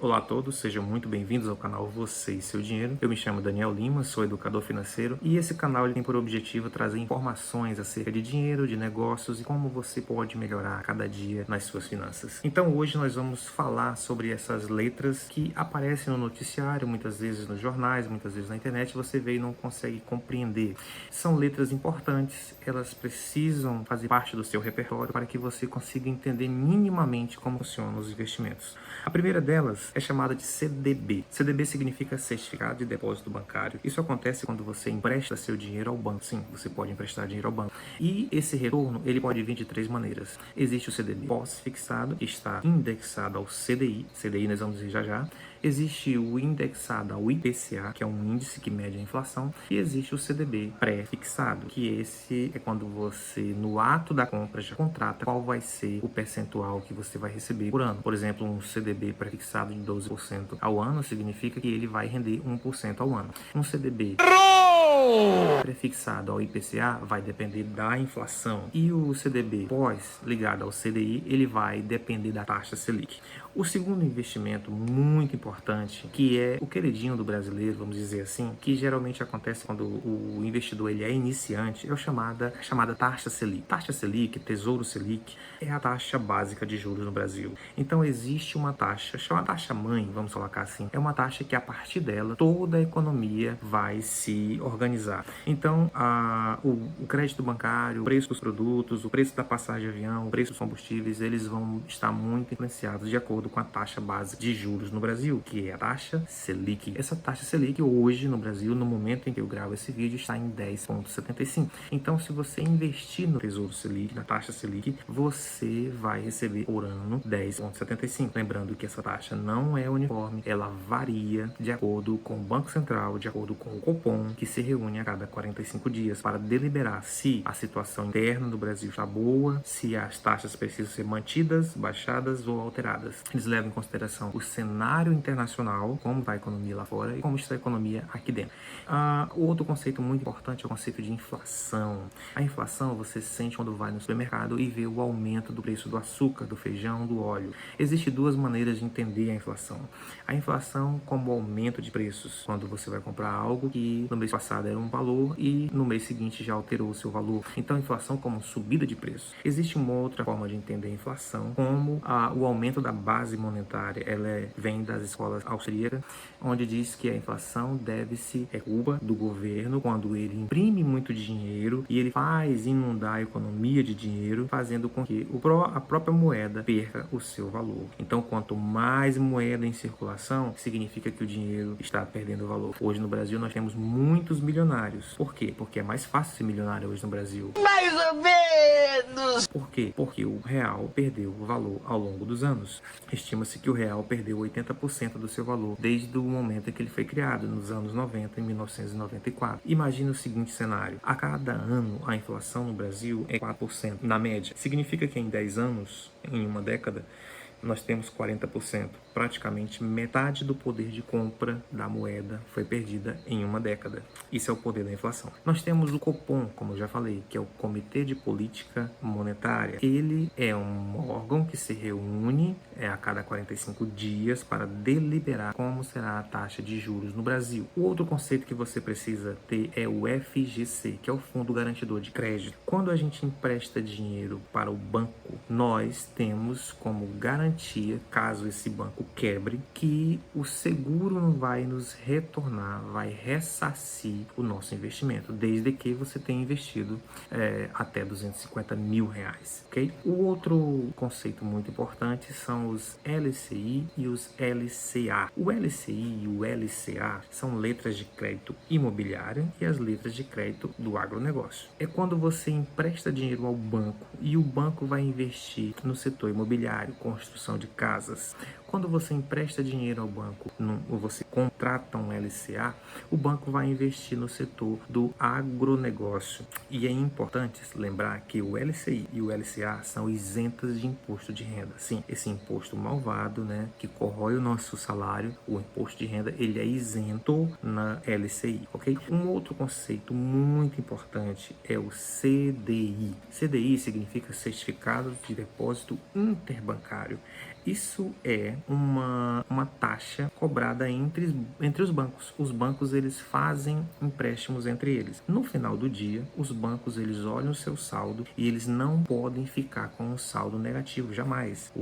Olá a todos, sejam muito bem-vindos ao canal Você e Seu Dinheiro. Eu me chamo Daniel Lima, sou educador financeiro e esse canal ele tem por objetivo trazer informações acerca de dinheiro, de negócios e como você pode melhorar cada dia nas suas finanças. Então hoje nós vamos falar sobre essas letras que aparecem no noticiário, muitas vezes nos jornais, muitas vezes na internet, você vê e não consegue compreender. São letras importantes, elas precisam fazer parte do seu repertório para que você consiga entender minimamente como funcionam os investimentos. A primeira delas é chamada de CDB. CDB significa Certificado de Depósito Bancário. Isso acontece quando você empresta seu dinheiro ao banco. Sim, você pode emprestar dinheiro ao banco. E esse retorno, ele pode vir de três maneiras. Existe o CDB pós-fixado, que está indexado ao CDI. CDI nós vamos ver já já. Existe o indexado ao IPCA, que é um índice que mede a inflação. E existe o CDB pré-fixado, que esse é quando você, no ato da compra, já contrata qual vai ser o percentual que você vai receber por ano. Por exemplo, um CDB pré-fixado de 12% ao ano significa que ele vai render 1% ao ano. Um CDB prefixado ao IPCA vai depender da inflação e o CDB pós ligado ao CDI ele vai depender da taxa Selic. O segundo investimento muito importante, que é o queridinho do brasileiro, vamos dizer assim, que geralmente acontece quando o investidor ele é iniciante, é a chamada taxa Selic. Taxa Selic, Tesouro Selic, é a taxa básica de juros no Brasil. Então existe uma taxa, chamada taxa mãe, vamos colocar assim, é uma taxa que a partir dela toda a economia vai se organizar. Então o crédito bancário, o preço dos produtos, o preço da passagem de avião, o preço dos combustíveis, eles vão estar muito influenciados de acordo com a taxa básica de juros no Brasil, que é a taxa Selic. Essa taxa Selic hoje no Brasil, no momento em que eu gravo esse vídeo, está em 10,75. Então, se você investir no Tesouro Selic, na taxa Selic, você vai receber por ano 10,75. Lembrando que essa taxa não é uniforme, ela varia de acordo com o Banco Central, de acordo com o Copom, que se reúne a cada 45 dias para deliberar se a situação interna do Brasil está boa, se as taxas precisam ser mantidas, baixadas ou alteradas. Eles levam em consideração o cenário internacional, como vai a economia lá fora e como está a economia aqui dentro. O outro conceito muito importante é o conceito de inflação. A inflação você sente quando vai no supermercado e vê o aumento do preço do açúcar, do feijão, do óleo. Existem duas maneiras de entender a inflação. A inflação como aumento de preços, quando você vai comprar algo que no mês passado era um valor e no mês seguinte já alterou o seu valor. Então a inflação como subida de preços. Existe uma outra forma de entender a inflação como o aumento da base monetária. Ela vem das escolas austríacas, onde diz que a inflação deve-se culpa do governo quando ele imprime muito dinheiro e ele faz inundar a economia de dinheiro, fazendo com que a própria moeda perca o seu valor. Então, quanto mais moeda em circulação, significa que o dinheiro está perdendo valor. Hoje no Brasil nós temos muitos milionários. Por quê? Porque é mais fácil ser milionário hoje no Brasil. Mais ou menos! Por quê? Porque o real perdeu o valor ao longo dos anos. Estima-se que o real perdeu 80% do seu valor desde o momento em que ele foi criado, nos anos 90, em 1994. Imagine o seguinte cenário. A cada ano, a inflação no Brasil é 4%, na média. Significa que em 10 anos, em uma década, nós temos 40%. Praticamente metade do poder de compra da moeda foi perdida em uma década. Isso é o poder da inflação. Nós temos o Copom, como eu já falei, que é o Comitê de Política Monetária. Ele é um órgão que se reúne a cada 45 dias para deliberar como será a taxa de juros no Brasil. O outro conceito que você precisa ter é o FGC, que é o Fundo Garantidor de Crédito. Quando a gente empresta dinheiro para o banco, nós temos como garantia, caso esse banco quebre, que o seguro não vai nos retornar, vai ressarcir o nosso investimento, desde que você tenha investido até R$250 mil, ok? O outro conceito muito importante são os LCI e os LCA. O LCI e o LCA são letras de crédito imobiliário e as letras de crédito do agronegócio. É quando você empresta dinheiro ao banco e o banco vai investir no setor imobiliário, construção de casas. Quando você empresta dinheiro ao banco ou você contrata um LCA, o banco vai investir no setor do agronegócio. E é importante lembrar que o LCI e o LCA são isentas de imposto de renda. Sim, esse imposto malvado, que corrói o nosso salário, o imposto de renda, ele é isento na LCI, ok? Um outro conceito muito importante é o CDI. CDI significa Certificado de Depósito Interbancário. Isso é uma taxa cobrada entre os bancos. Os bancos eles fazem empréstimos entre eles. No final do dia, os bancos eles olham o seu saldo e eles não podem ficar com um saldo negativo, jamais.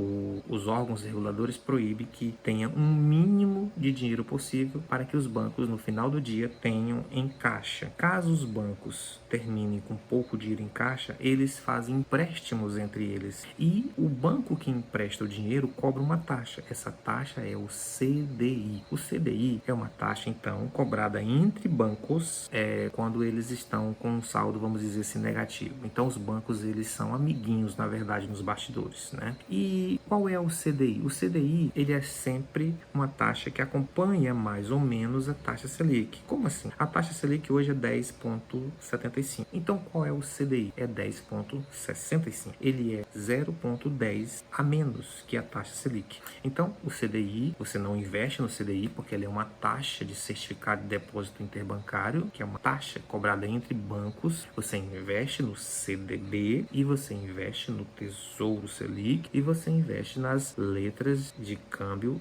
Os órgãos reguladores proíbem que tenha um mínimo de dinheiro possível para que os bancos no final do dia tenham em caixa. Caso os bancos terminem com pouco dinheiro em caixa, eles fazem empréstimos entre eles. E o banco que empresta o dinheiro cobra uma taxa. Essa taxa é o CDI. O CDI é uma taxa, então, cobrada entre bancos quando eles estão com um saldo, vamos dizer assim, negativo. Então, os bancos, eles são amiguinhos, na verdade, nos bastidores, né? E qual é o CDI? O CDI, ele é sempre uma taxa que acompanha mais ou menos a taxa Selic. Como assim? A taxa Selic hoje é 10,75. Então, qual é o CDI? É 10,65. Ele é 0,10 a menos que a taxa Selic. Então, o CDI, você não investe no CDI porque ele é uma taxa de certificado de depósito interbancário, que é uma taxa cobrada entre bancos. Você investe no CDB e você investe no Tesouro Selic e você investe nas letras de câmbio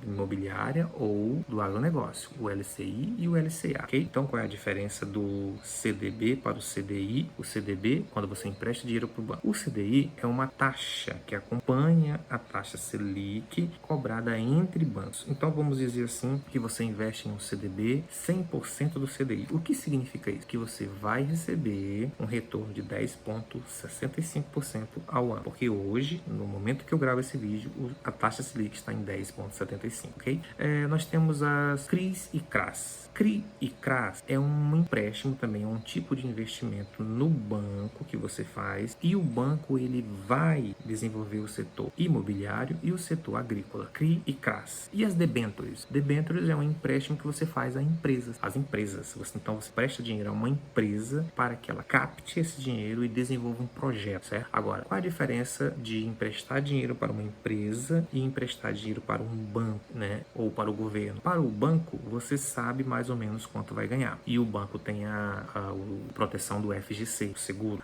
imobiliária ou do agronegócio, o LCI e o LCA. Okay? Então, qual é a diferença do CDB para o CDI? O CDB, quando você empresta dinheiro para o banco. O CDI é uma taxa que acompanha a taxa Selic cobrada entre bancos. Então, vamos dizer assim que você investe em um CDB 100% do CDI. O que significa isso? Que você vai receber um retorno de 10,65% ao ano. Porque hoje, no momento que eu gravo esse vídeo, a taxa Selic está em 10,75%, ok? Nós temos as CRIs e CRAs. CRI e CRAs é um empréstimo também, é um tipo de investimento no banco que você faz e o banco ele vai desenvolver o setor imobiliário e o setor agrícola. CRI e CRAs. E as debêntures? Debêntures é um empréstimo que você faz a empresas. As empresas. Então você presta dinheiro a uma empresa para que ela capte esse dinheiro e desenvolva um projeto, certo? Agora, qual a diferença de emprestar dinheiro para uma empresa e emprestar dinheiro para um banco, né? Ou para o governo? Para o banco, você sabe mais ou menos quanto vai ganhar. E o banco tem a proteção do FGC, o seguro.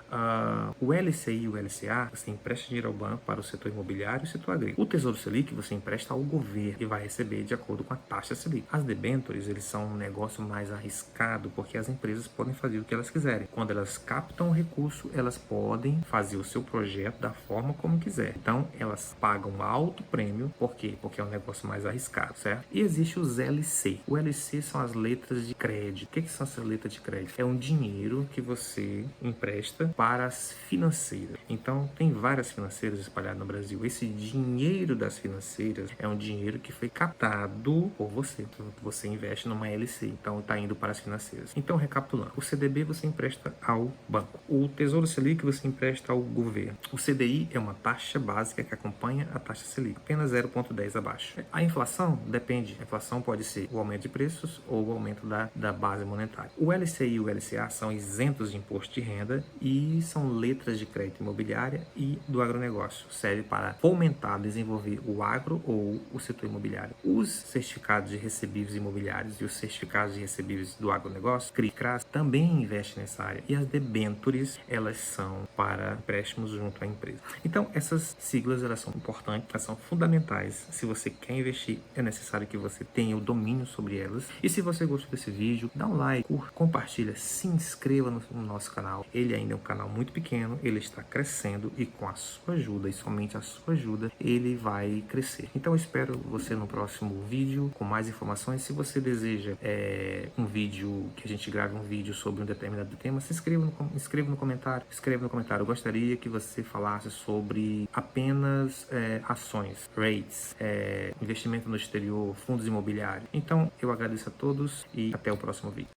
O LCI e o LCA, você empresta dinheiro ao banco para o setor imobiliário e o setor agrícola. O Tesouro Selic, você empresta ao governo e vai receber de acordo com a taxa Selic. As debêntures, eles são um negócio mais arriscado, porque as empresas podem fazer o que elas quiserem. Quando elas captam o recurso, elas podem fazer o seu projeto da forma como quiser. Então, elas pagam alto prêmio. Por quê? Porque é um negócio mais arriscado, certo? E existe os LC. O LC são as letras de crédito. O que são essas letras de crédito? É um dinheiro que você empresta para as financeiras. Então, tem várias financeiras espalhadas no Brasil. Esse dinheiro das financeiras é um dinheiro que foi captado por você. Você investe numa LC, então está indo para as financeiras. Então, recapitulando, o CDB você empresta ao banco. O Tesouro Selic você empresta ao governo. O CDI é uma taxa básica que acompanha a taxa Selic, apenas 0,10 abaixo. A inflação depende. A inflação pode ser o aumento de preços ou o aumento da base monetária. O LCI e o LCA são isentos de imposto de renda e são letras de crédito imobiliária e do agronegócio. Serve para fomentar, desenvolver o agro ou o setor imobiliário. Os certificados de recebíveis imobiliários e os certificados de recebíveis do agronegócio, CRI e CRAs, também investem nessa área. E as debêntures, elas são para empréstimos junto à empresa. Então, essas siglas, elas são importantes, elas são fundamentais. Se você quer investir, é necessário que você tenha o domínio sobre elas. E se você gostou desse vídeo, dá um like, curta, compartilha, se inscreva no nosso canal. Ele ainda é um canal muito pequeno, ele está crescendo e com a sua ajuda, e somente a sua ajuda, ele vai crescer. Então, eu espero você no próximo vídeo com mais informações. Se você deseja um vídeo, que a gente grave um vídeo sobre um determinado tema, se inscreva no comentário. Escreva no comentário. Eu gostaria que você falasse sobre apenas ações, rates, investimento no exterior, fundos imobiliários. Então, eu agradeço a todos e até o próximo vídeo.